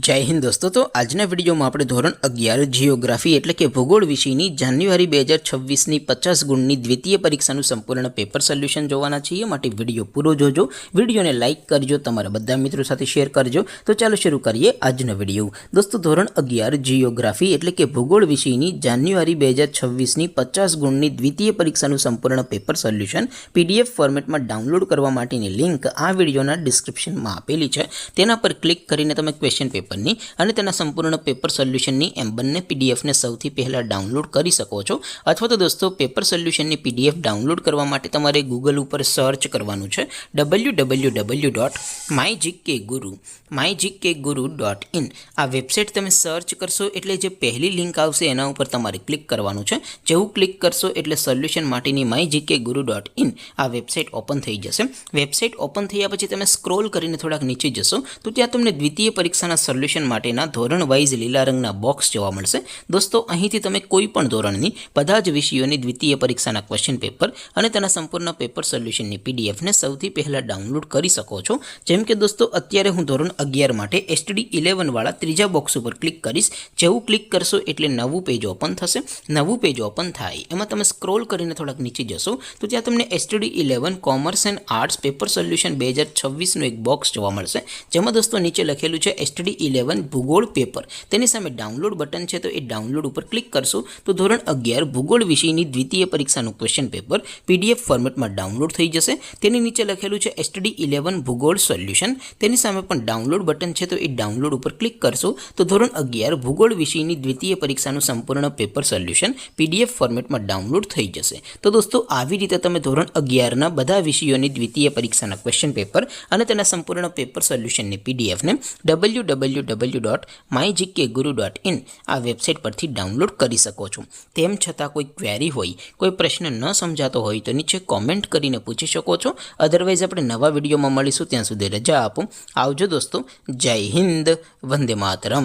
जय हिंद दोस्तों। तो आजना विडियो में આપણે ધોરણ 11 જીઓગ્રાફી એટલે કે ભૂગોળ વિષયની જાન્યુઆરી 2026 ની 50 ગુણની દ્વિતીય પરીક્ષાનું સંપૂર્ણ પેપર સોલ્યુશન જોવાના છીએ। માટે વિડિયો પૂરો જોજો, વિડિયોને લાઈક કરજો, તમારા બધા મિત્રો સાથે શેર કરજો। તો ચાલો શરૂ કરીએ આજનો વિડિયો। દોસ્તો ધોરણ 11 જીઓગ્રાફી એટલે કે ભૂગોળ વિષયની જાન્યુઆરી 2026 ની 50 ગુણની દ્વિતીય પરીક્ષાનું સંપૂર્ણ પેપર સોલ્યુશન પીડીએફ ફોર્મેટમાં ડાઉનલોડ કરવા માટેની લિંક આ વિડિયોના ડિસ્ક્રિપ્શનમાં આપેલી છે। તેના પર ક્લિક કરીને તમે ક્વેશ્ચન પેપર અને તેના સંપૂર્ણ પેપર સોલ્યુશનની એમ બંને પીડીએફને સૌથી પહેલા ડાઉનલોડ કરી શકો છો। અથવા તો દોસ્તો પેપર સોલ્યુશનની પીડીએફ ડાઉનલોડ કરવા માટે તમારે ગૂગલ ઉપર સર્ચ કરવાનું છે www.mygkguru.in। આ વેબસાઇટ તમે સર્ચ કરશો એટલે જે પહેલી લિંક આવશે એના ઉપર તમારે ક્લિક કરવાનું છે। જેવું ક્લિક કરશો એટલે સોલ્યુશન માટેની mygkguru.in આ વેબસાઇટ ઓપન થઈ જશે। વેબસાઇટ ઓપન થયા પછી તમે સ્ક્રોલ કરીને થોડાક નીચે જશો તો ત્યાં તમને દ્વિતીય પરીક્ષાના સોલ્યુશન માટેના ધોરણ વાઇઝ લીલા રંગના બોક્સ જોવા મળશે। દોસ્તો અહીંથી તમે કોઈ પણ ધોરણની બધા જ વિષયોની દ્વિતીય પરીક્ષાના ક્વેશ્ચન પેપર અને તેના સંપૂર્ણ પેપર સોલ્યુશનની પીડીએફને સૌથી પહેલા ડાઉનલોડ કરી શકો છો। જેમ કે દોસ્તો અત્યારે હું ધોરણ 11 માટે એસટીડી 11 વાળા ત્રીજા બોક્સ ઉપર ક્લિક કરીશ। જેવું ક્લિક કરશો એટલે નવું પેજ ઓપન થશે। નવું પેજ ઓપન થાય એમાં તમે સ્ક્રોલ કરીને થોડાક નીચે જશો તો ત્યાં તમને STD 11 commerce and arts paper solution 2026 નું એક બોક્સ જોવા મળશે। જેમાં દોસ્તો નીચે લખેલું છે એસટીડી 11 ભૂગોળ પેપર, તેની સામે ડાઉનલોડ બટન છે તો એ ડાઉનલોડ ઉપર ક્લિક કરશો તો ધોરણ 11 ભૂગોળ વિષયની દ્વિતીય પરીક્ષાનું ક્વેશ્ચન પેપર પીડીએફ ફોર્મેટમાં ડાઉનલોડ થઈ જશે। તેની નીચે લખેલું છે એસટીડી 11 ભૂગોળ સોલ્યુશન, તેની સામે પણ ડાઉનલોડ બટન છે તો એ ડાઉનલોડ ઉપર ક્લિક કરશો તો ધોરણ 11 ભૂગોળ વિષયની દ્વિતીય પરીક્ષાનું સંપૂર્ણ પેપર સોલ્યુશન પીડીએફ ફોર્મેટમાં ડાઉનલોડ થઈ જશે। તો દોસ્તો આવી રીતે તમે ધોરણ 11ના બધા વિષયોની દ્વિતીય પરીક્ષાના ક્વેશ્ચન પેપર અને તેના સંપૂર્ણ પેપર સોલ્યુશનની પીડીએફને www.mygkguru.in આ વેબસાઇટ પરથી ડાઉનલોડ કરી શકો છો। તેમ છતાં કોઈ ક્વેરી હોય, કોઈ પ્રશ્ન ન સમજાતો હોય તો નીચે કોમેન્ટ કરીને પૂછી શકો છો। અધરવાઇઝ આપણે નવા વિડીયોમાં મળીશું, ત્યાં સુધી રજા આપો। આવજો દોસ્તો, જય હિન્દ, વંદે માતરમ।